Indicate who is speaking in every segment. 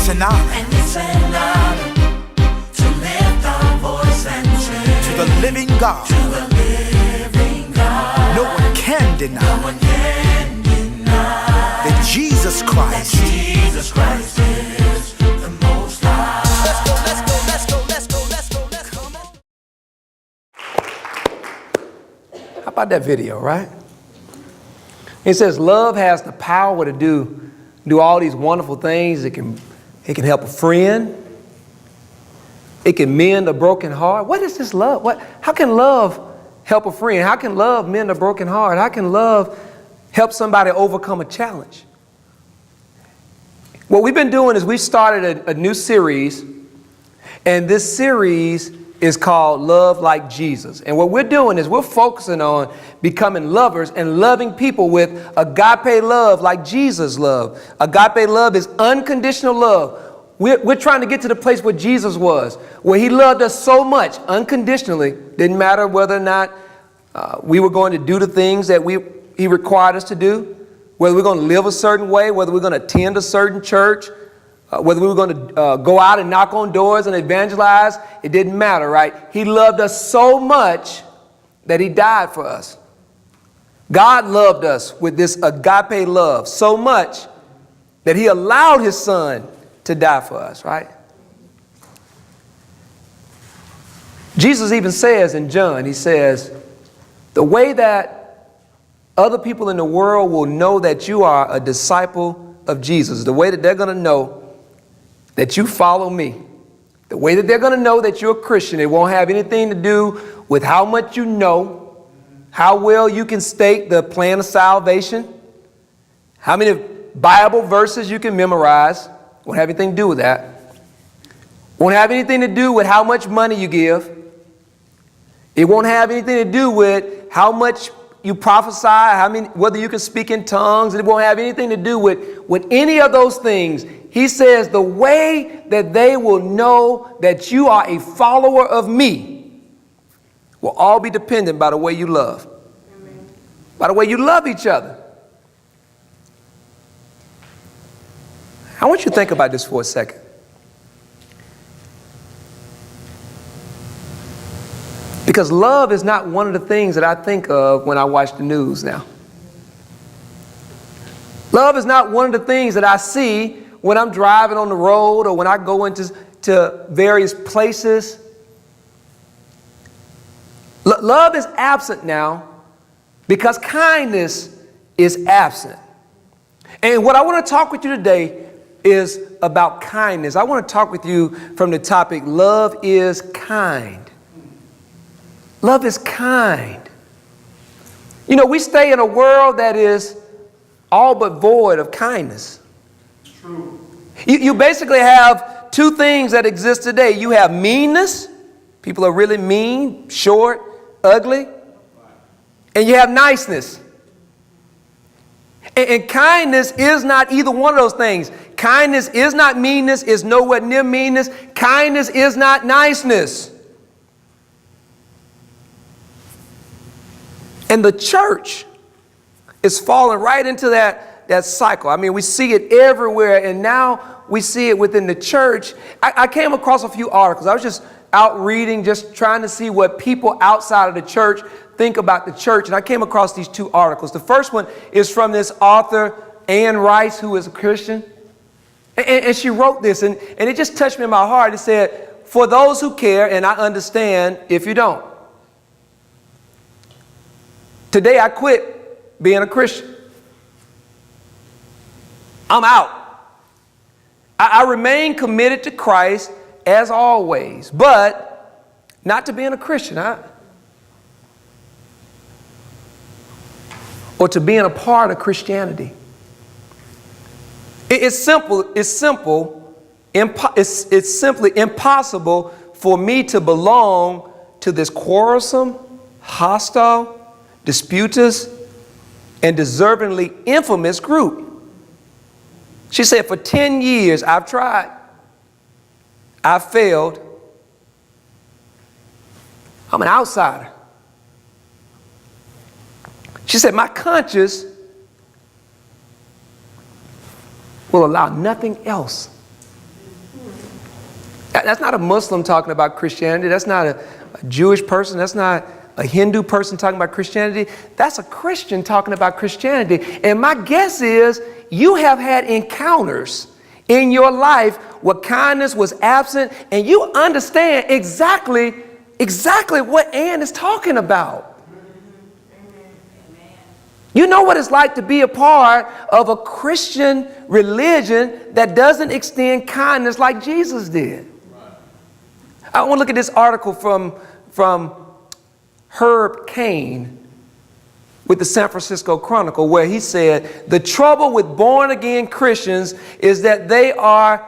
Speaker 1: an honor.
Speaker 2: And it's an honor to lift our voice and sing
Speaker 1: To the living God.
Speaker 2: to the living God.
Speaker 1: No one can deny.
Speaker 2: No one can deny
Speaker 1: That Jesus Christ.
Speaker 2: Jesus Christ is the Most High.
Speaker 1: Let's go, let's go, let's go, let's go, let's go, let's go.
Speaker 3: How about that video, right? It says love has the power to do all these wonderful things. It can help a friend. It can mend a broken heart. What is this love? How can love help a friend? How can love mend a broken heart? How can love help somebody overcome a challenge? What we've been doing is we've started a new series, and this series is called Love Like Jesus. And what we're doing is we're focusing on becoming lovers and loving people with agape love like Jesus loved. Agape love is unconditional love. We're trying to get to the place where Jesus was, where he loved us so much unconditionally. Didn't matter whether or not we were going to do the things that he required us to do, whether we're going to live a certain way, whether we're going to attend a certain church, whether we were going to go out and knock on doors and evangelize. It didn't matter, right? He loved us so much that he died for us. God loved us with this agape love so much that he allowed his son to die for us, right? Jesus even says in John, he says, the way that other people in the world will know that you are a disciple of Jesus, the way that they're going to know that you follow me, the way that they're going to know that you're a Christian, it won't have anything to do with how much you know, how well you can state the plan of salvation, how many Bible verses you can memorize. Won't have anything to do with that. Won't have anything to do with how much money you give. It won't have anything to do with how much you prophesy, whether you can speak in tongues. It won't have anything to do with any of those things. He says the way that they will know that you are a follower of me will all be dependent by the way you love. Amen. By the way you love each other. I want you to think about this for a second. Because love is not one of the things that I think of when I watch the news now. Love is not one of the things that I see when I'm driving on the road or when I go into various places. Love is absent now because kindness is absent. And what I want to talk with you today is about kindness. I want to talk with you from the topic, love is kind. Love is kind. You know, we stay in a world that is all but void of kindness.
Speaker 4: It's true.
Speaker 3: You basically have two things that exist today. You have meanness. People are really mean, short, ugly. And you have niceness. And kindness is not either one of those things. Kindness is not meanness, is nowhere near meanness. Kindness is not niceness. And the church is falling right into that cycle. I mean, we see it everywhere, and now we see it within the church. I came across a few articles. I was just out reading, just trying to see what people outside of the church think about the church, and I came across these two articles. The first one is from this author, Anne Rice, who is a Christian, and she wrote this, and it just touched me in my heart. It said, for those who care, and I understand if you don't. Today I quit being a Christian. I'm out. I remain committed to Christ as always, but not to being a Christian, or to being a part of Christianity. It's simply impossible for me to belong to this quarrelsome, hostile, disputous, and deservingly infamous group. She said, for 10 years I've tried. I've failed. I'm an outsider. She said, my conscience will allow nothing else That's not a Muslim talking about Christianity. That's not a Jewish person. That's not a Hindu person talking about Christianity. That's a Christian talking about Christianity. And my guess is you have had encounters in your life where kindness was absent, and you understand exactly what Ann is talking about. You know what it's like to be a part of a Christian religion that doesn't extend kindness like Jesus did. I want to look at this article from Herb Caen with the San Francisco Chronicle, where he said, the trouble with born-again Christians is that they are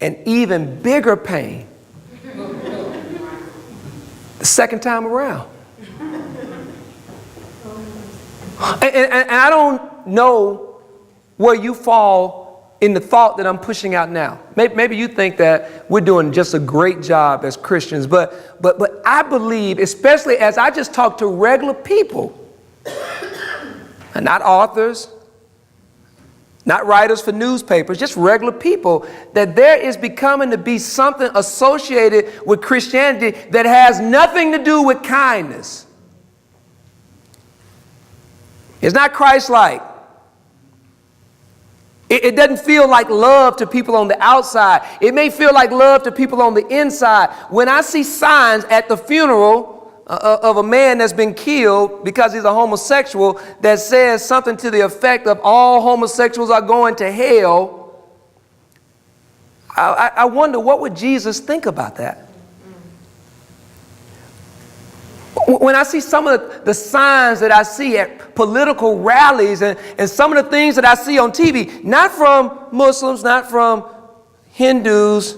Speaker 3: an even bigger pain the second time around. And I don't know where you fall in the thought that I'm pushing out now. Maybe you think that we're doing just a great job as Christians, but I believe, especially as I just talk to regular people, and not authors, not writers for newspapers, just regular people, that there is becoming to be something associated with Christianity that has nothing to do with kindness. It's not Christ-like. It doesn't feel like love to people on the outside. It may feel like love to people on the inside. When I see signs at the funeral of a man that's been killed because he's a homosexual that says something to the effect of all homosexuals are going to hell, I wonder, what would Jesus think about that? When I see some of the signs that I see at political rallies and some of the things that I see on TV, not from Muslims, not from Hindus,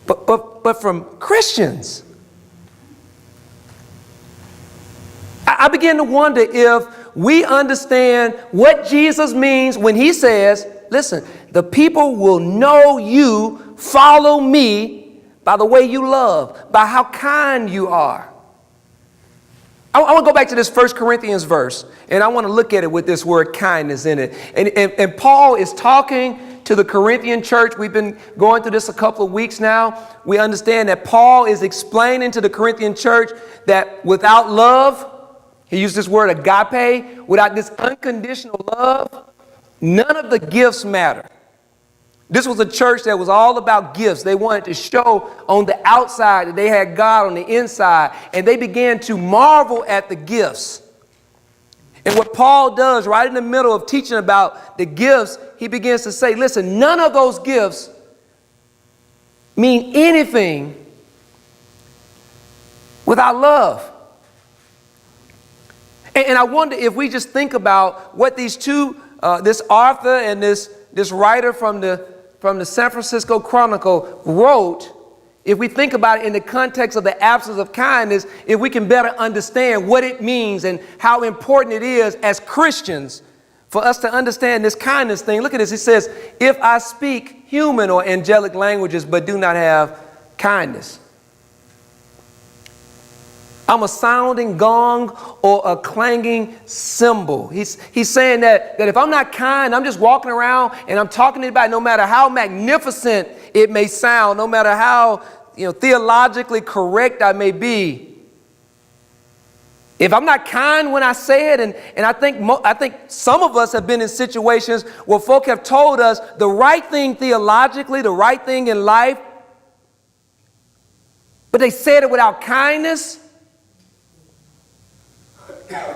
Speaker 3: but from Christians, I begin to wonder if we understand what Jesus means when he says, listen, the people will know you, follow me by the way you love, by how kind you are. I want to go back to this 1 Corinthians verse, and I want to look at it with this word kindness in it. And Paul is talking to the Corinthian church. We've been going through this a couple of weeks now. We understand that Paul is explaining to the Corinthian church that without love, he used this word agape, without this unconditional love, none of the gifts matter. This was a church that was all about gifts. They wanted to show on the outside that they had God on the inside, and they began to marvel at the gifts. And what Paul does right in the middle of teaching about the gifts, he begins to say, listen, none of those gifts mean anything without love. And I wonder if we just think about what these two, this author and this writer from the San Francisco Chronicle wrote, if we think about it in the context of the absence of kindness, if we can better understand what it means and how important it is as Christians for us to understand this kindness thing. Look at this. It says, if I speak human or angelic languages but do not have kindness, I'm a sounding gong or a clanging cymbal. He's saying that if I'm not kind, I'm just walking around and I'm talking to anybody, no matter how magnificent it may sound, no matter how theologically correct I may be. If I'm not kind when I say it, and I think some of us have been in situations where folk have told us the right thing theologically, the right thing in life, but they said it without kindness.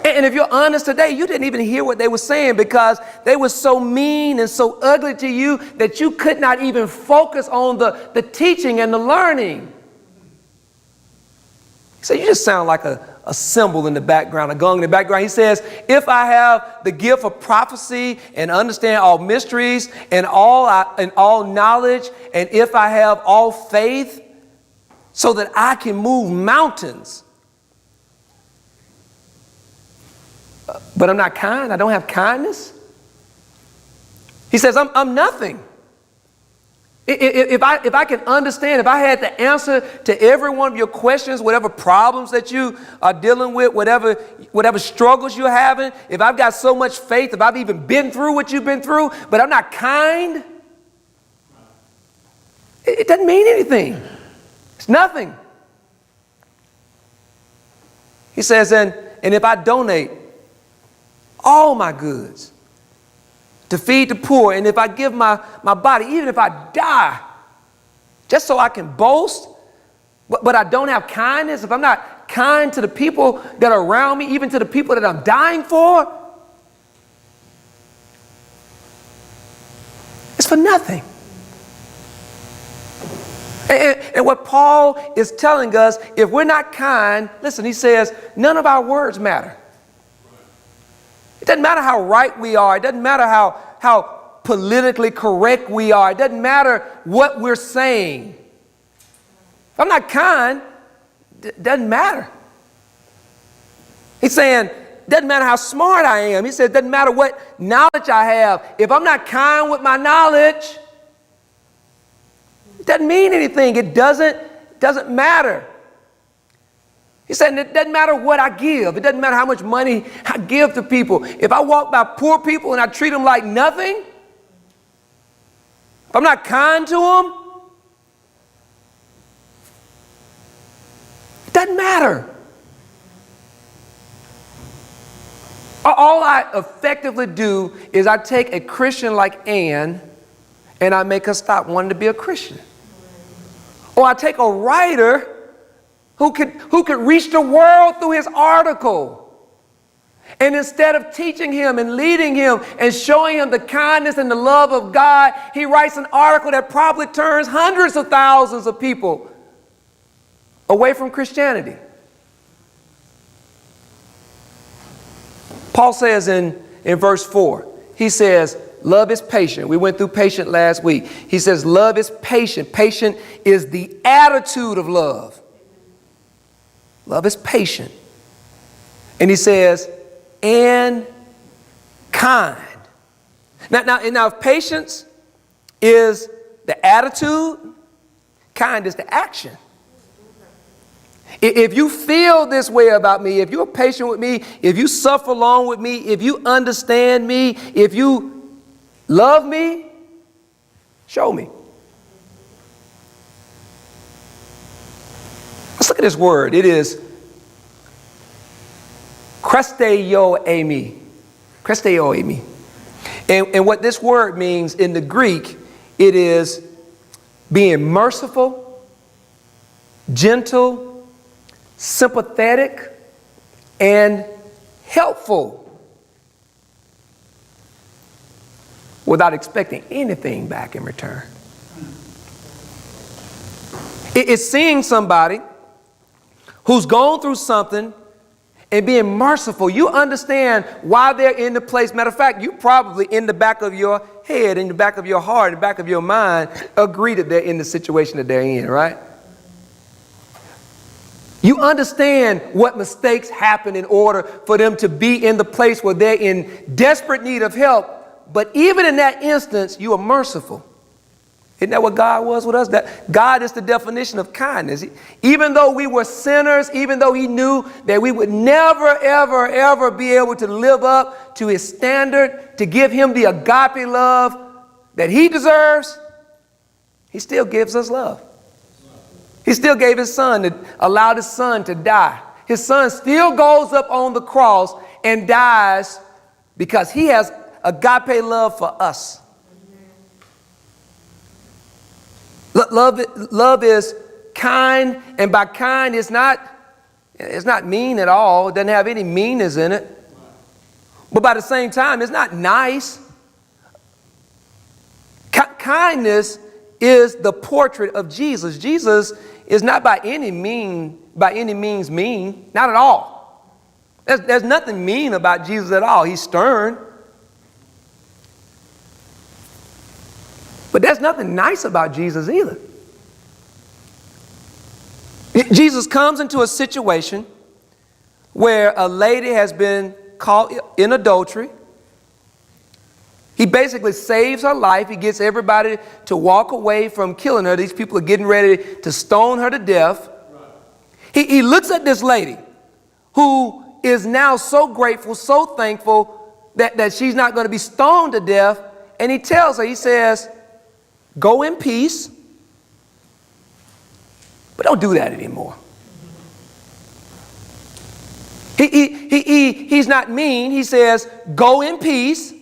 Speaker 3: And if you're honest today, you didn't even hear what they were saying because they were so mean and so ugly to you that you could not even focus on the teaching and the learning. So you just sound like a cymbal in the background, a gong in the background. He says, if I have the gift of prophecy and understand all mysteries and all knowledge, and if I have all faith so that I can move mountains, but I'm not kind, I don't have kindness. He says, I'm nothing. If I can understand, if I had the answer to every one of your questions, whatever problems that you are dealing with, whatever struggles you're having, if I've got so much faith, if I've even been through what you've been through, but I'm not kind, It doesn't mean anything. It's nothing. He says, and if I donate all my goods to feed the poor, and if I give my body, even if I die, just so I can boast, but I don't have kindness, if I'm not kind to the people that are around me, even to the people that I'm dying for, it's for nothing. And what Paul is telling us, if we're not kind, listen, he says, none of our words matter. It doesn't matter how right we are. It doesn't matter how politically correct we are. It doesn't matter what we're saying. If I'm not kind, it doesn't matter. He's saying, it doesn't matter how smart I am. He said, it doesn't matter what knowledge I have. If I'm not kind with my knowledge, it doesn't mean anything. It doesn't matter. He said, it doesn't matter what I give. It doesn't matter how much money I give to people. If I walk by poor people and I treat them like nothing, if I'm not kind to them, it doesn't matter. All I effectively do is I take a Christian like Ann and I make her stop wanting to be a Christian. Or I take a writer who could reach the world through his article. And instead of teaching him and leading him and showing him the kindness and the love of God, he writes an article that probably turns hundreds of thousands of people away from Christianity. Paul says in verse 4, he says, love is patient. We went through patient last week. He says, love is patient. Patient is the attitude of love. Love is patient. And he says, and kind. Now, if patience is the attitude, kind is the action. If you feel this way about me, if you're patient with me, if you suffer along with me, if you understand me, if you love me, show me. Let's look at this word. It is Christeioemi. Christeioemi. And what this word means in the Greek, it is being merciful, gentle, sympathetic, and helpful without expecting anything back in return. It's seeing somebody who's gone through something and being merciful. You understand why they're in the place. Matter of fact, you probably in the back of your head, in the back of your heart, in the back of your mind, agree that they're in the situation that they're in, right? You understand what mistakes happen in order for them to be in the place where they're in desperate need of help. But even in that instance, you are merciful. Isn't that what God was with us? That God is the definition of kindness. Even though we were sinners, even though he knew that we would never, ever, ever be able to live up to his standard, to give him the agape love that he deserves, he still gives us love. He still gave his son, allowed his son to die. His son still goes up on the cross and dies because he has agape love for us. Love is kind, and by kind, it's not mean at all. It doesn't have any meanness in it. But by the same time, it's not nice. Kindness is the portrait of Jesus. Jesus is not by any means mean, not at all. There's nothing mean about Jesus at all. He's stern. But there's nothing nice about Jesus either. Jesus comes into a situation where a lady has been caught in adultery. He basically saves her life. He gets everybody to walk away from killing her. These people are getting ready to stone her to death. He looks at this lady who is now so grateful, so thankful that she's not going to be stoned to death. And he tells her, he says, go in peace. But don't do that anymore. He's not mean. He says, go in peace.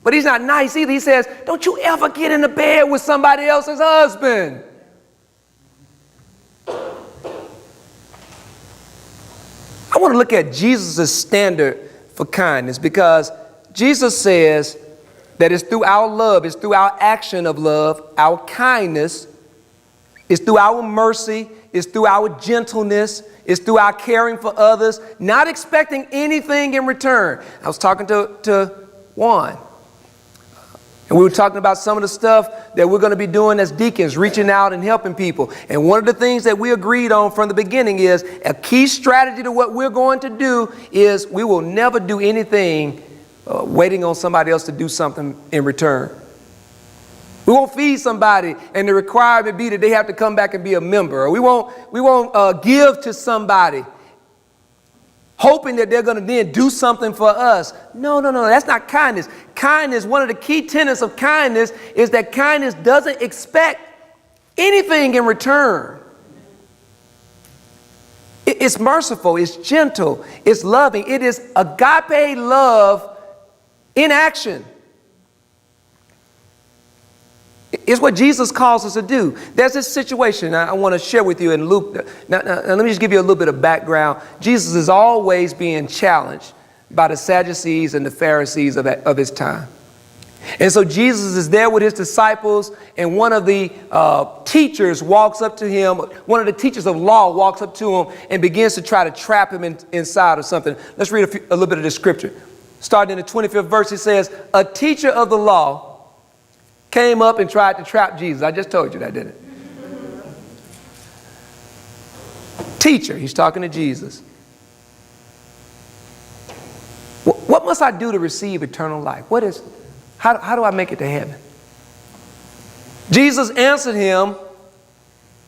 Speaker 3: But he's not nice either. He says, don't you ever get in the bed with somebody else's husband. I want to look at Jesus' standard for kindness, because Jesus says that it's through our love, it's through our action of love, our kindness, it's through our mercy, it's through our gentleness, it's through our caring for others, not expecting anything in return. I was talking to Juan, and we were talking about some of the stuff that we're going to be doing as deacons, reaching out and helping people. And one of the things that we agreed on from the beginning is a key strategy to what we're going to do is we will never do anything waiting on somebody else to do something in return. We won't feed somebody and the requirement be that they have to come back and be a member. Or we won't give to somebody hoping that they're going to then do something for us. No, that's not kindness. Kindness, one of the key tenets of kindness is that kindness doesn't expect anything in return. It's merciful, it's gentle, it's loving. It is agape love in action. It's what Jesus calls us to do. There's this situation I want to share with you in Luke. Now, let me just give you a little bit of background. Jesus is always being challenged by the Sadducees and the Pharisees of his time. And so Jesus is there with his disciples, and one of the teachers walks up to him. One of the teachers of law walks up to him and begins to try to trap him inside of something. Let's read a little bit of the scripture. Starting in the 25th verse, it says, a teacher of the law came up and tried to trap Jesus. I just told you that, didn't it? Teacher, he's talking to Jesus. What must I do to receive eternal life? How do I make it to heaven? Jesus answered him,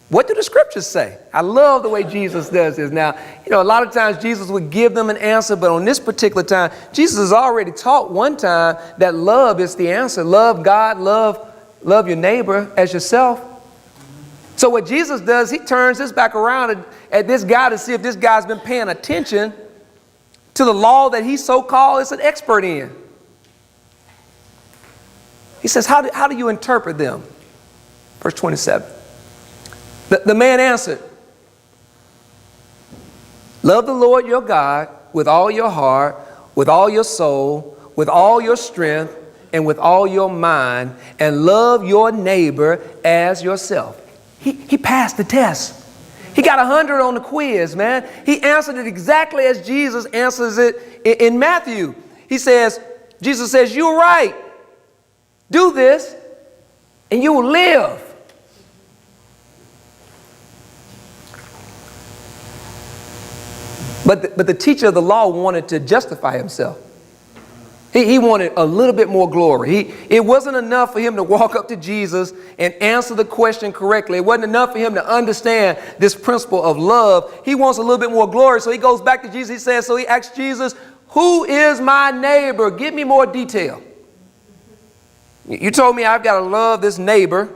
Speaker 3: what do the scriptures say? I love the way Jesus does this. Now, a lot of times Jesus would give them an answer, but on this particular time, Jesus has already taught one time that love is the answer. Love God, love your neighbor as yourself. So what Jesus does, he turns this back around at this guy to see if this guy's been paying attention to the law that he so-called is an expert in. He says, how do you interpret them? Verse 27. The man answered, love the Lord your God with all your heart, with all your soul, with all your strength, and with all your mind, and love your neighbor as yourself. He passed the test. He got 100 on the quiz, man. He answered it exactly as Jesus answers it in Matthew. Jesus says, you're right. Do this, and you will live. But the teacher of the law wanted to justify himself. He wanted a little bit more glory. It wasn't enough for him to walk up to Jesus and answer the question correctly. It wasn't enough for him to understand this principle of love. He wants a little bit more glory. So he goes back to Jesus. He asks Jesus, who is my neighbor? Give me more detail. You told me I've got to love this neighbor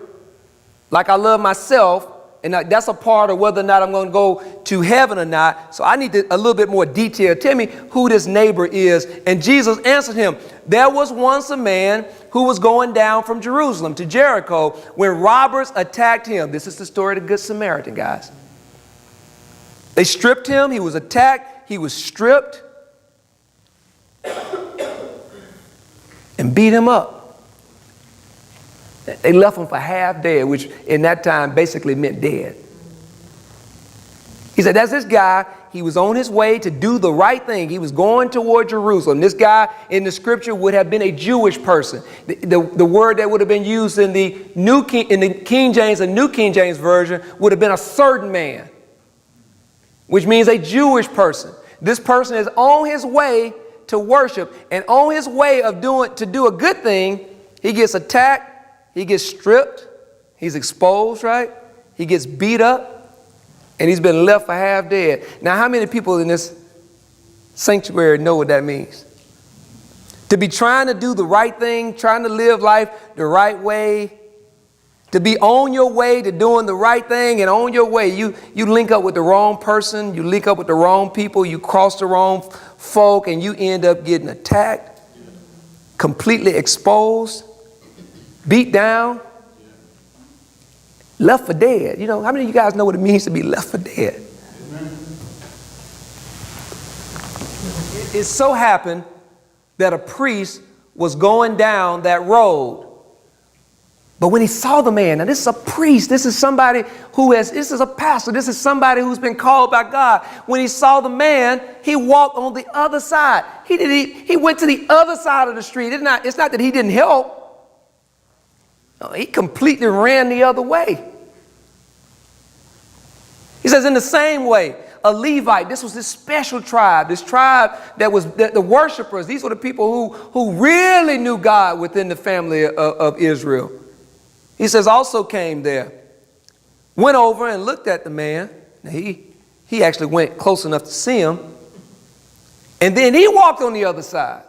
Speaker 3: like I love myself. And that's a part of whether or not I'm going to go to heaven or not. So I need a little bit more detail. Tell me who this neighbor is. And Jesus answered him, there was once a man who was going down from Jerusalem to Jericho when robbers attacked him. This is the story of the Good Samaritan, guys. They stripped him. He was attacked. He was stripped and beat him up. They left him for half dead, which in that time basically meant dead. He said, that's this guy. He was on his way to do the right thing. He was going toward Jerusalem. This guy in the scripture would have been a Jewish person. The word that would have been used in the King James and New King James Version would have been a certain man, which means a Jewish person. This person is on his way to worship, and on his way to do a good thing, he gets attacked. He gets stripped, he's exposed, right? He gets beat up, and he's been left for half dead. Now, how many people in this sanctuary know what that means? To be trying to do the right thing, trying to live life the right way, to be on your way to doing the right thing, and on your way, you link up with the wrong person, you link up with the wrong people, you cross the wrong folk, and you end up getting attacked, completely exposed, beat down, left for dead. You know, how many of you guys know what it means to be left for dead? It so happened that a priest was going down that road. But when he saw the man, now this is a priest, this is somebody this is a pastor, this is somebody who's been called by God. When he saw the man, he walked on the other side. He went to the other side of the street. It's not that he didn't help. No, he completely ran the other way. He says, in the same way, a Levite, this was this special tribe, this tribe that was the worshipers. These were the people who really knew God within the family of Israel. He says, also came there, went over and looked at the man. Now he actually went close enough to see him. And then he walked on the other side.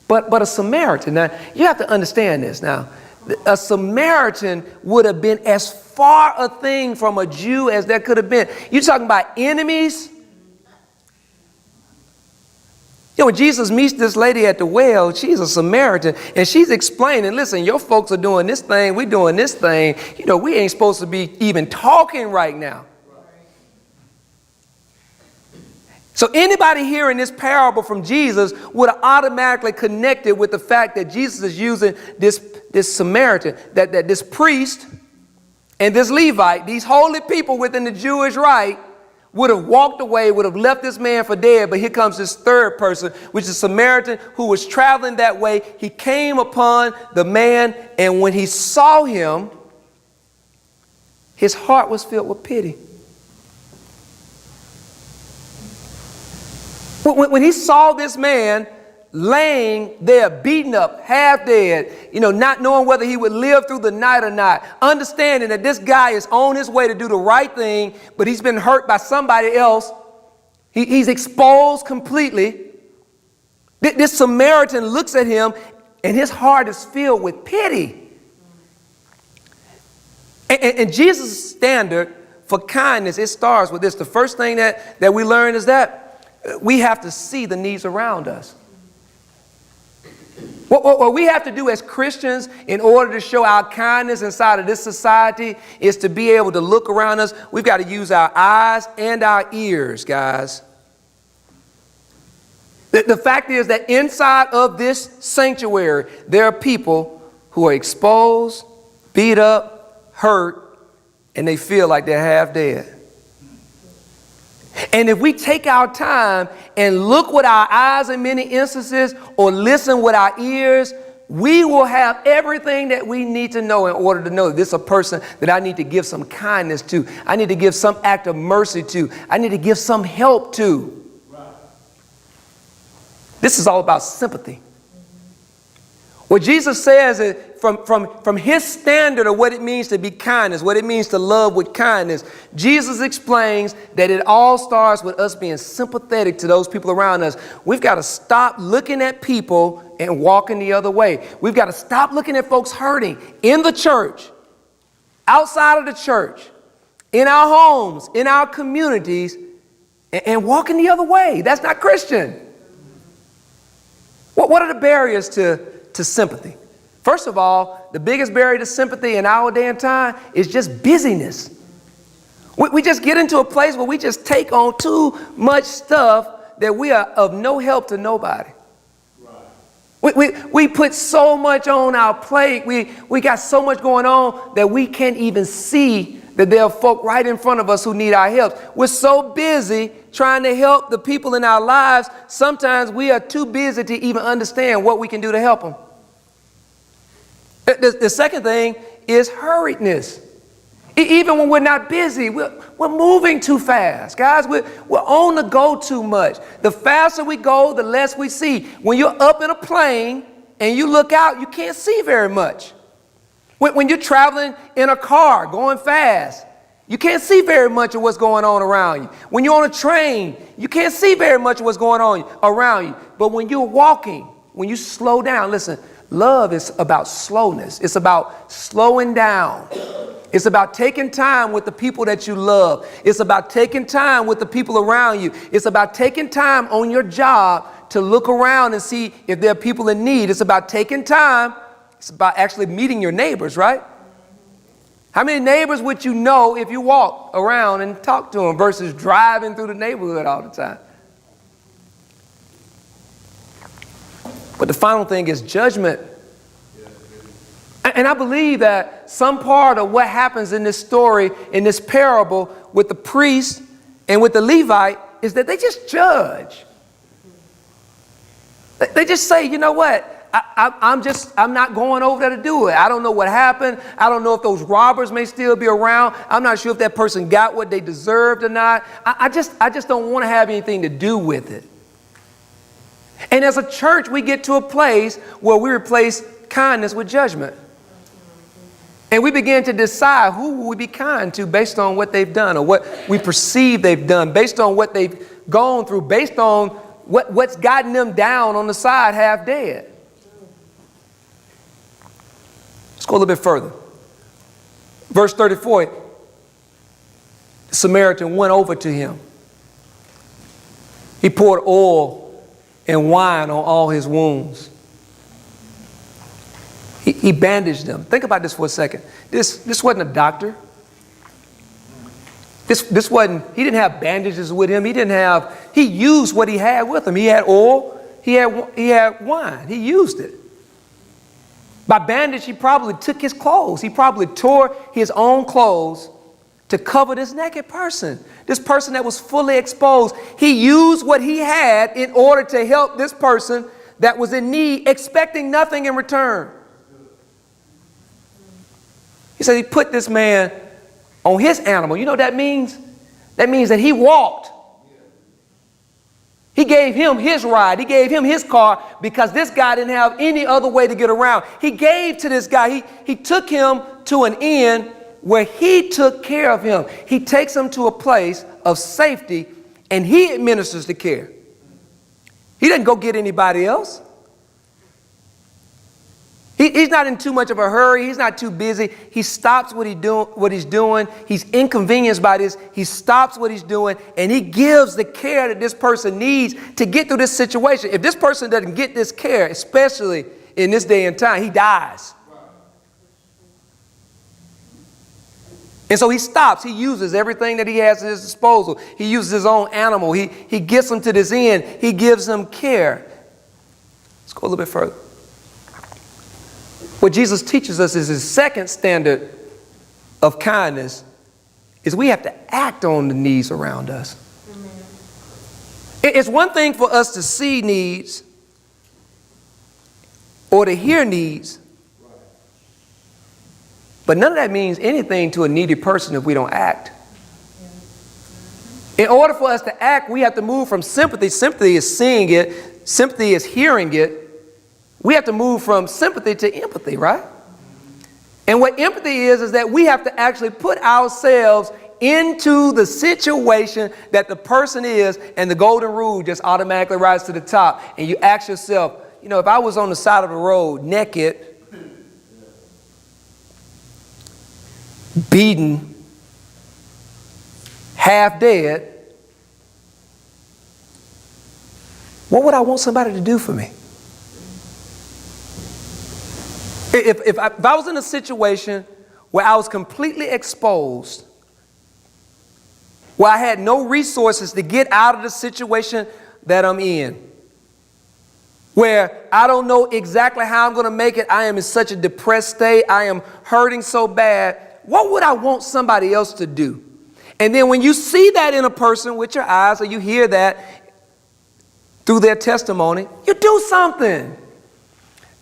Speaker 3: But a Samaritan, now you have to understand this now. A Samaritan would have been as far a thing from a Jew as there could have been. You're talking about enemies. You know, when Jesus meets this lady at the well, she's a Samaritan, and she's explaining, listen, your folks are doing this thing, we're doing this thing. You know, we ain't supposed to be even talking right now. So anybody hearing this parable from Jesus would have automatically connected with the fact that Jesus is using this Samaritan, that this priest and this Levite, these holy people within the Jewish rite, would have walked away, would have left this man for dead. But here comes this third person, which is a Samaritan who was traveling that way. He came upon the man, and when he saw him, his heart was filled with pity. When he saw this man laying there, beaten up, half dead, you know, not knowing whether he would live through the night or not, understanding that this guy is on his way to do the right thing, but he's been hurt by somebody else. He's exposed completely. This Samaritan looks at him, and his heart is filled with pity. And Jesus' standard for kindness, it starts with this. The first thing that we learn is that we have to see the needs around us. What we have to do as Christians in order to show our kindness inside of this society is to be able to look around us. We've got to use our eyes and our ears, guys. The fact is that inside of this sanctuary, there are people who are exposed, beat up, hurt, and they feel like they're half dead. And if we take our time and look with our eyes in many instances or listen with our ears, we will have everything that we need to know in order to know that this is a person that I need to give some kindness to. I need to give some act of mercy to. I need to give some help to. Right. This is all about sympathy. What Jesus says is from his standard of what it means to be kindness, what it means to love with kindness, Jesus explains that it all starts with us being sympathetic to those people around us. We've got to stop looking at people and walking the other way. We've got to stop looking at folks hurting in the church, outside of the church, in our homes, in our communities, and walking the other way. That's not Christian. What are the barriers to sympathy? First of all, the biggest barrier to sympathy in our day and time is just busyness. We just get into a place where we just take on too much stuff that we are of no help to nobody. Right. We put so much on our plate. We got so much going on that we can't even see that there are folk right in front of us who need our help. We're so busy trying to help the people in our lives, sometimes we are too busy to even understand what we can do to help them. The second thing is hurriedness. Even when we're not busy, we're moving too fast. Guys, we're on the go too much. The faster we go, the less we see. When you're up in a plane and you look out, you can't see very much. When you're traveling in a car going fast, you can't see very much of what's going on around you. When you're on a train, you can't see very much of what's going on around you. But when you're walking, when you slow down, listen, Love is about slowness. It's about slowing down. It's about taking time with the people that you love. It's about taking time with the people around you. It's about taking time on your job to look around and see if there are people in need. It's about taking time. It's about actually meeting your neighbors, right? How many neighbors would you know if you walk around and talk to them versus driving through the neighborhood all the time? But the final thing is judgment. And I believe that some part of what happens in this story, in this parable with the priest and with the Levite is that they just judge. They just say, you know what? I'm not going over there to do it. I don't know what happened. I don't know if those robbers may still be around. I'm not sure if that person got what they deserved or not. I just don't want to have anything to do with it. And as a church, we get to a place where we replace kindness with judgment. And we begin to decide who will we be kind to based on what they've done or what we perceive they've done, based on what they've gone through, based on what's gotten them down on the side half dead. Let's go a little bit further. Verse 34, the Samaritan went over to him. He poured oil and wine on all his wounds. He bandaged them. Think about this for a second. This wasn't a doctor. This wasn't, he didn't have bandages with him. He used what he had with him. He had oil, he had wine. He used it. By bandage, he probably took his clothes. He probably tore his own clothes to cover this naked person, this person that was fully exposed. He used what he had in order to help this person that was in need, expecting nothing in return. He said he put this man on his animal. You know what that means? That means that he walked. He gave him his ride. He gave him his car because this guy didn't have any other way to get around. He gave to this guy. He took him to an inn where he took care of him. He takes him to a place of safety and he administers the care. He didn't go get anybody else. He's not in too much of a hurry. He's not too busy. He stops what he's doing. He's inconvenienced by this. He stops what he's doing and he gives the care that this person needs to get through this situation. If this person doesn't get this care, especially in this day and time, he dies. And so he stops. He uses everything that he has at his disposal. He uses his own animal. He gets him to this inn. He gives him care. Let's go a little bit further. What Jesus teaches us is his second standard of kindness is we have to act on the needs around us. It's one thing for us to see needs or to hear needs, but none of that means anything to a needy person if we don't act. In order for us to act, we have to move from sympathy. Sympathy is seeing it. Sympathy is hearing it. We have to move from sympathy to empathy, right? And what empathy is that we have to actually put ourselves into the situation that the person is, and the golden rule just automatically rises to the top. And you ask yourself, you know, if I was on the side of the road naked, beaten, half dead, what would I want somebody to do for me? If I was in a situation where I was completely exposed, where I had no resources to get out of the situation that I'm in, where I don't know exactly how I'm going to make it, I am in such a depressed state, I am hurting so bad, what would I want somebody else to do? And then when you see that in a person with your eyes, or you hear that through their testimony, you do something.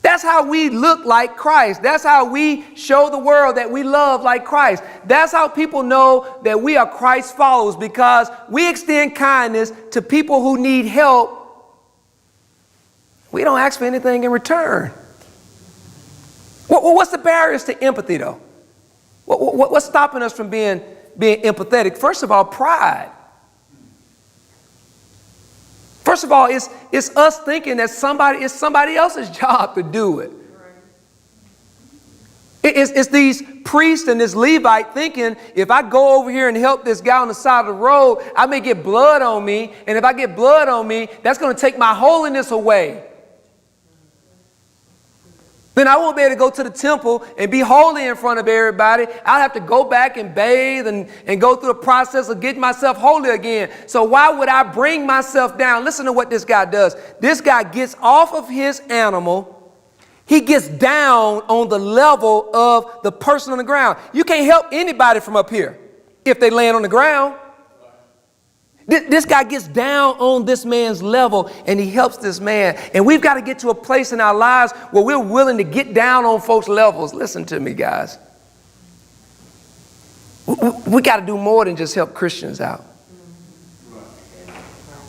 Speaker 3: That's how we look like Christ. That's how we show the world that we love like Christ. That's how people know that we are Christ followers, because we extend kindness to people who need help. We don't ask for anything in return. What's the barriers to empathy, though? What's stopping us from being empathetic? First of all, pride. First of all, it's us thinking that it's somebody else's job to do it. It's these priests and this Levite thinking, if I go over here and help this guy on the side of the road, I may get blood on me. And if I get blood on me, that's going to take my holiness away. Then I won't be able to go to the temple and be holy in front of everybody. I'll have to go back and bathe and go through the process of getting myself holy again. So why would I bring myself down? Listen to what this guy does. This guy gets off of his animal. He gets down on the level of the person on the ground. You can't help anybody from up here if they land on the ground. This guy gets down on this man's level and he helps this man. And we've got to get to a place in our lives where we're willing to get down on folks' levels. Listen to me, guys. We got to do more than just help Christians out.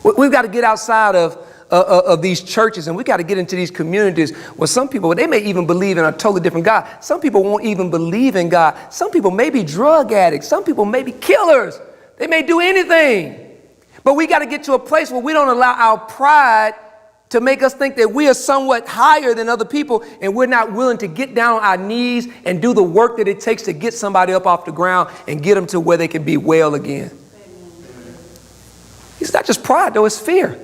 Speaker 3: We've got to get outside of these churches, and we got to get into these communities where some people, they may even believe in a totally different God. Some people won't even believe in God. Some people may be drug addicts. Some people may be killers. They may do anything. But we got to get to a place where we don't allow our pride to make us think that we are somewhat higher than other people, and we're not willing to get down on our knees and do the work that it takes to get somebody up off the ground and get them to where they can be well again. It's not just pride, though, it's fear.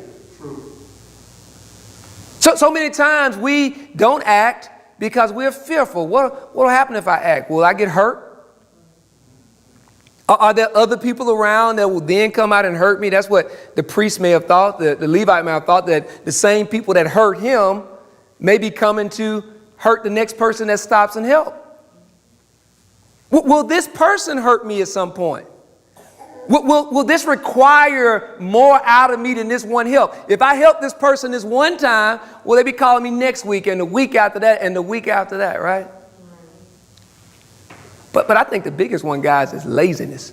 Speaker 3: So many times we don't act because we're fearful. What will happen if I act? Will I get hurt? Are there other people around that will then come out and hurt me? That's what the priest may have thought, the Levite may have thought, that the same people that hurt him may be coming to hurt the next person that stops and help. Will this person hurt me at some point? Will this require more out of me than this one help? If I help this person this one time, will they be calling me next week and the week after that and the week after that, right? But I think the biggest one, guys, is laziness.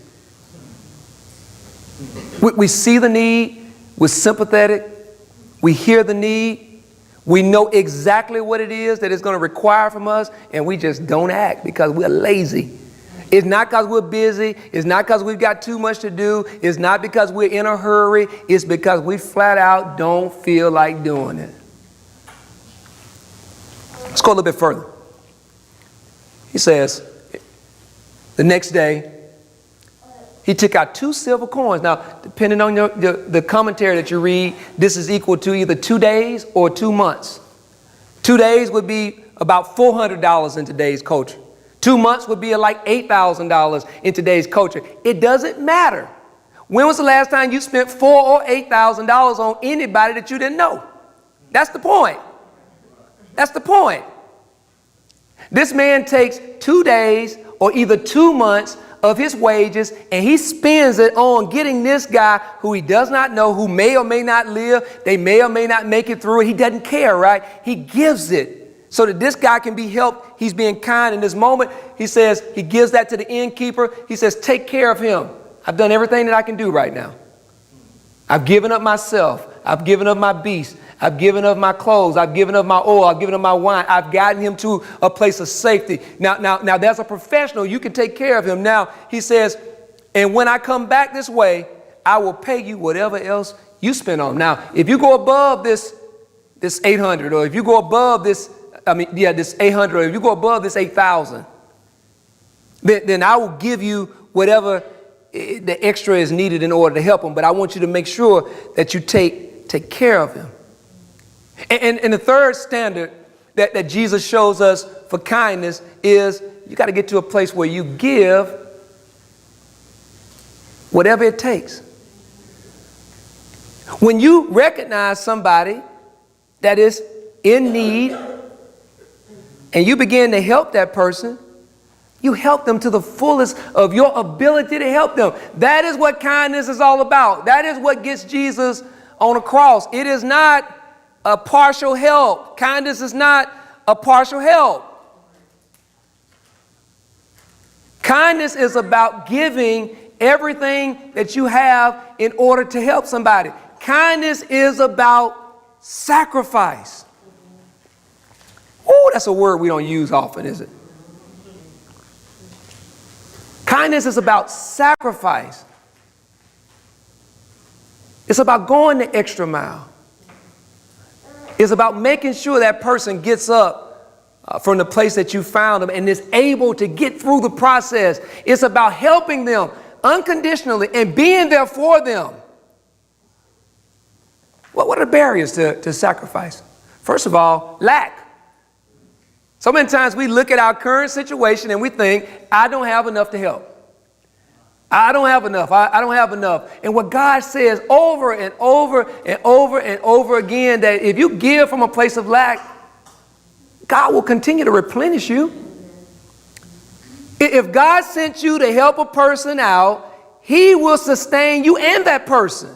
Speaker 3: We see the need, we're sympathetic, we hear the need, we know exactly what it is that it's going to require from us, and we just don't act because we're lazy. It's not because we're busy, it's not because we've got too much to do, it's not because we're in a hurry, it's because we flat out don't feel like doing it. Let's go a little bit further. He says, the next day, he took out 2 silver coins. Now, depending on the commentary that you read, this is equal to either 2 days or 2 months. 2 days would be about $400 in today's culture. 2 months would be like $8,000 in today's culture. It doesn't matter. When was the last time you spent $4,000 or $8,000 on anybody that you didn't know? That's the point. That's the point. This man takes 2 days or either 2 months of his wages, and he spends it on getting this guy who he does not know, who may or may not live, they may or may not make it through it. He doesn't care, right? He gives it so that this guy can be helped. He's being kind in this moment. He says, he gives that to the innkeeper. He says, take care of him. I've done everything that I can do right now. I've given up myself. I've given up my beast. I've given up my clothes. I've given up my oil. I've given up my wine. I've gotten him to a place of safety. Now, there's a professional. You can take care of him. Now, he says, and when I come back this way, I will pay you whatever else you spend on him. Now, if you go above this 800, or if you go above this 800, or if you go above this 8,000, then I will give you whatever the extra is needed in order to help him. But I want you to make sure that you take care of him. And the third standard that Jesus shows us for kindness is you got to get to a place where you give whatever it takes. When you recognize somebody that is in need and you begin to help that person, you help them to the fullest of your ability to help them. That is what kindness is all about. That is what gets Jesus on the cross. It is not a partial help. Kindness is not a partial help. Kindness is about giving everything that you have in order to help somebody. Kindness is about sacrifice. Oh, that's a word we don't use often, is it? Kindness is about sacrifice. It's about going the extra mile. It's about making sure that person gets up from the place that you found them and is able to get through the process. It's about helping them unconditionally and being there for them. What are the barriers to sacrifice? First of all, lack. So many times we look at our current situation and we think, I don't have enough to help. I don't have enough. I don't have enough. And what God says over and over and over and over again, that if you give from a place of lack, God will continue to replenish you. If God sent you to help a person out, He will sustain you and that person.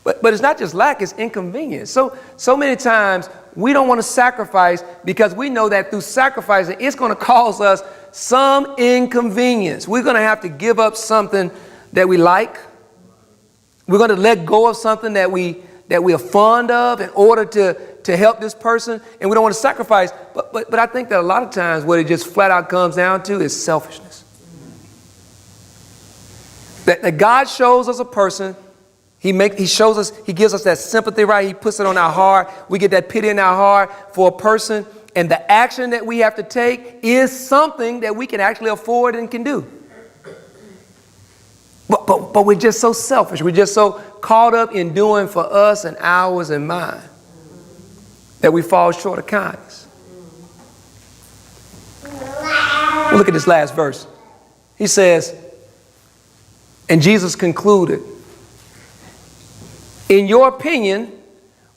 Speaker 3: But it's not just lack, it's inconvenience. So many times we don't want to sacrifice because we know that through sacrificing, it's going to cause us some inconvenience. We're going to have to give up something that we like. We're going to let go of something that we are fond of in order to help this person, and we don't want to sacrifice. But I think that a lot of times what it just flat out comes down to is selfishness. That God shows us a person. He shows us, He gives us that sympathy, right? He puts it on our heart. We get that pity in our heart for a person. And the action that we have to take is something that we can actually afford and can do. But we're just so selfish. We're just so caught up in doing for us and ours and mine that we fall short of kindness. Well, look at this last verse. He says, and Jesus concluded, in your opinion,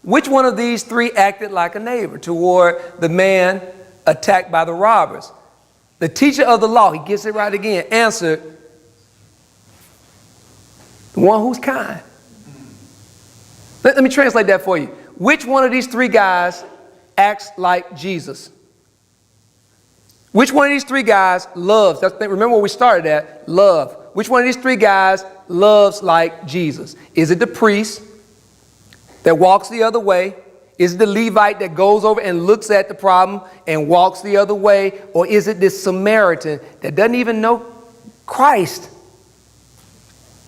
Speaker 3: which one of these three acted like a neighbor toward the man attacked by the robbers? The teacher of the law, he gets it right again, answered, the one who's kind. Let me translate that for you. Which one of these three guys acts like Jesus? Which one of these three guys loves? Remember where we started at, love. Which one of these three guys loves like Jesus? Is it the priest that walks the other way? Is it the Levite that goes over and looks at the problem and walks the other way? Or is it this Samaritan that doesn't even know Christ,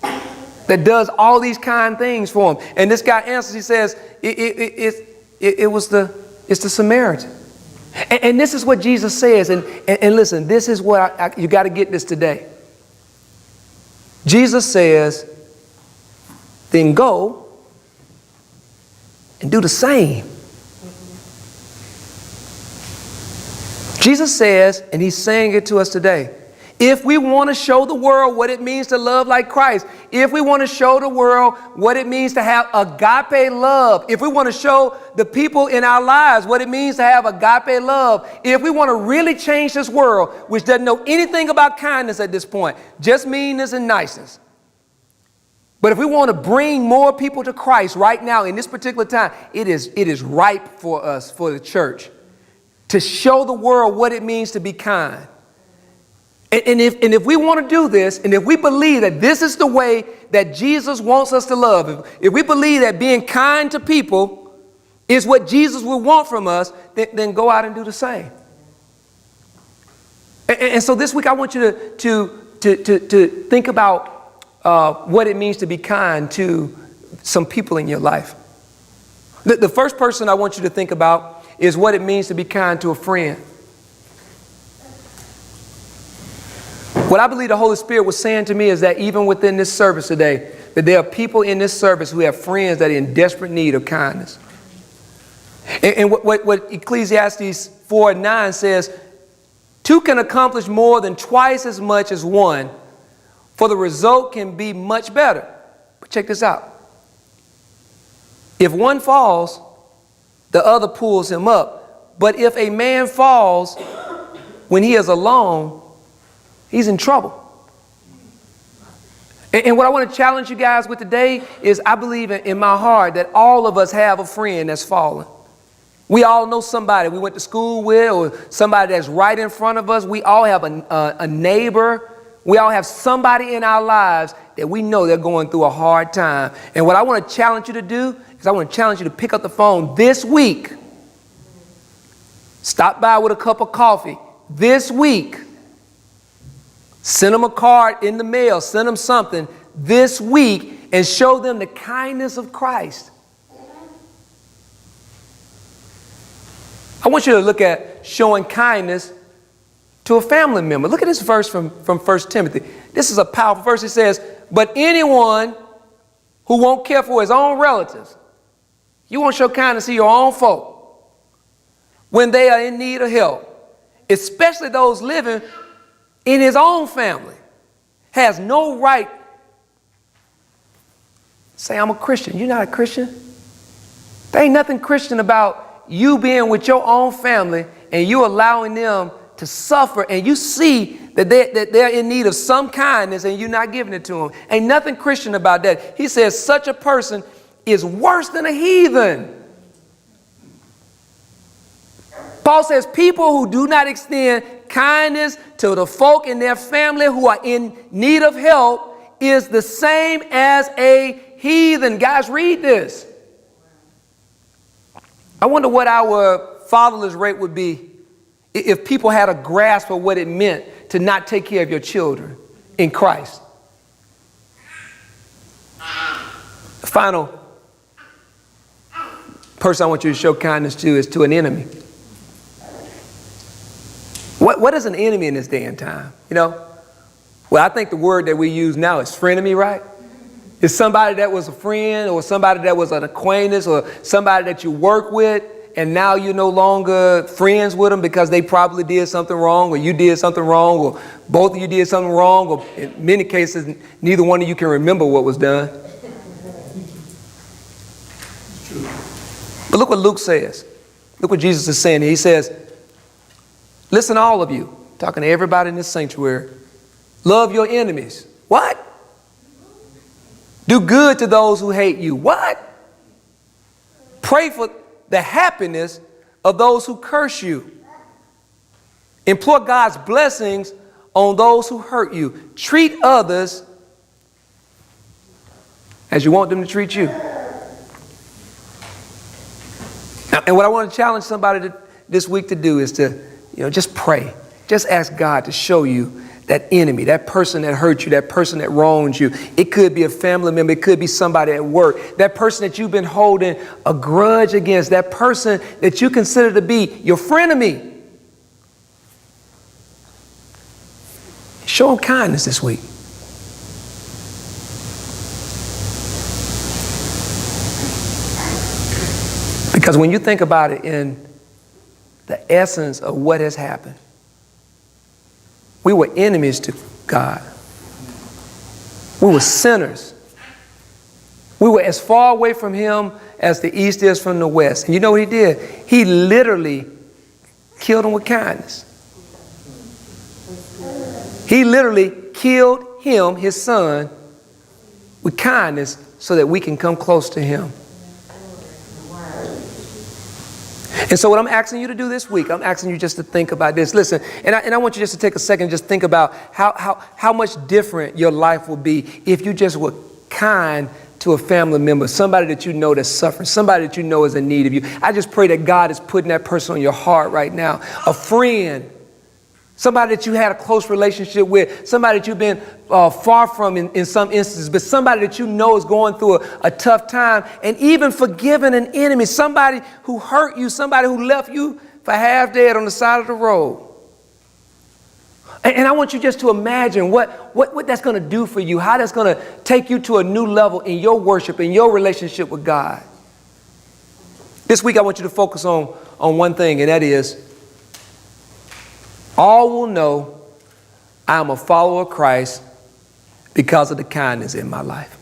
Speaker 3: that does all these kind things for him? And this guy answers, he says, it's the Samaritan. And this is what Jesus says. And listen, this is what you got to get this today. Jesus says, then go and do the same. Jesus says, and He's saying it to us today, if we want to show the world what it means to love like Christ, if we want to show the world what it means to have agape love, if we want to show the people in our lives what it means to have agape love, if we want to really change this world, which doesn't know anything about kindness at this point, just meanness and niceness. But if we want to bring more people to Christ right now in this particular time, it is ripe for us, for the church, to show the world what it means to be kind. And if we want to do this, and if we believe that this is the way that Jesus wants us to love, if we believe that being kind to people is what Jesus would want from us, then go out and do the same. And so this week I want you to think about what it means to be kind to some people in your life. The first person I want you to think about is what it means to be kind to a friend. What I believe the Holy Spirit was saying to me is that even within this service today, that there are people in this service who have friends that are in desperate need of kindness. And what Ecclesiastes 4:9 says, two can accomplish more than twice as much as one, for the result can be much better. But check this out. If one falls, the other pulls him up. But if a man falls when he is alone, he's in trouble. And what I want to challenge you guys with today is I believe in my heart that all of us have a friend that's fallen. We all know somebody we went to school with, or somebody that's right in front of us. We all have a neighbor. We all have somebody in our lives that we know they're going through a hard time. And what I want to challenge you to do is I want to challenge you to pick up the phone this week. Stop by with a cup of coffee this week. Send them a card in the mail. Send them something this week and show them the kindness of Christ. I want you to look at showing kindness to a family member. Look at this verse from 1 Timothy. This is a powerful verse. It says, but anyone who won't care for his own relatives, you won't show kindness to your own folk when they are in need of help, especially those living in his own family, has no right to say, I'm a Christian. You're not a Christian. There ain't nothing Christian about you being with your own family and you allowing them to suffer, and you see that they're in need of some kindness and you're not giving it to them. Ain't nothing Christian about that. He says such a person is worse than a heathen. Paul says people who do not extend kindness to the folk in their family who are in need of help is the same as a heathen. Guys, read this. I wonder what our fatherless rate would be if people had a grasp of what it meant to not take care of your children in Christ. The final person I want you to show kindness to is to an enemy. What is an enemy in this day and time? You know, well, I think the word that we use now is frenemy, right? It's somebody that was a friend or somebody that was an acquaintance or somebody that you work with, and now you're no longer friends with them because they probably did something wrong, or you did something wrong, or both of you did something wrong, or in many cases, neither one of you can remember what was done. But look what Luke says. Look what Jesus is saying. He says, listen, all of you, talking to everybody in this sanctuary, love your enemies. What? Do good to those who hate you. What? Pray for the happiness of those who curse you. Implore God's blessings on those who hurt you. Treat others as you want them to treat you. Now, and what I want to challenge somebody this week to do is to, just pray. Just ask God to show you that enemy, that person that hurt you, that person that wronged you. It could be a family member. It could be somebody at work. That person that you've been holding a grudge against. That person that you consider to be your frenemy. Show them kindness this week. Because when you think about it in the essence of what has happened, we were enemies to God. We were sinners. We were as far away from Him as the east is from the west. And you know what He did? He literally killed him with kindness. He literally killed him, his son, with kindness so that we can come close to Him. And so what I'm asking you to do this week, I'm asking you just to think about this. Listen, and I want you just to take a second and just think about how much different your life will be if you just were kind to a family member, somebody that you know that's suffering, somebody that you know is in need of you. I just pray that God is putting that person on your heart right now. A friend, somebody that you had a close relationship with, somebody that you've been far from in some instances, but somebody that you know is going through a tough time, and even forgiving an enemy, somebody who hurt you, somebody who left you for half dead on the side of the road. And I want you just to imagine what that's going to do for you, how that's going to take you to a new level in your worship, in your relationship with God. This week I want you to focus on one thing, and that is, all will know I am a follower of Christ because of the kindness in my life.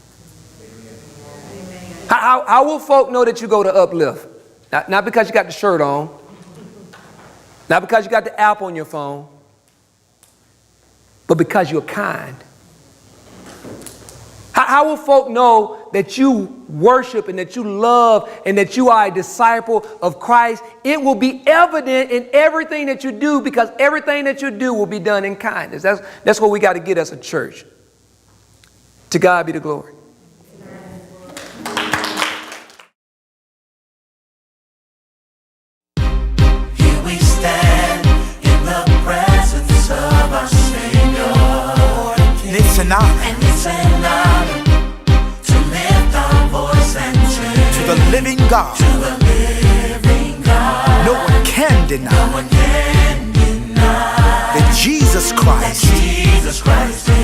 Speaker 3: How will folk know that you go to Uplift? Not because you got the shirt on, not because you got the app on your phone, but because you're kind. How will folk know that you worship and that you love and that you are a disciple of Christ? It will be evident in everything that you do, because everything that you do will be done in kindness. That's what we got to get as a church. To God be the glory.
Speaker 2: Here we stand in the presence of our Savior.
Speaker 1: Listen up
Speaker 2: And it's an honor to lift our voice and
Speaker 1: to the living God.
Speaker 2: to the living God.
Speaker 1: No one can can deny
Speaker 2: one can deny
Speaker 1: that Jesus Christ
Speaker 2: Jesus Christ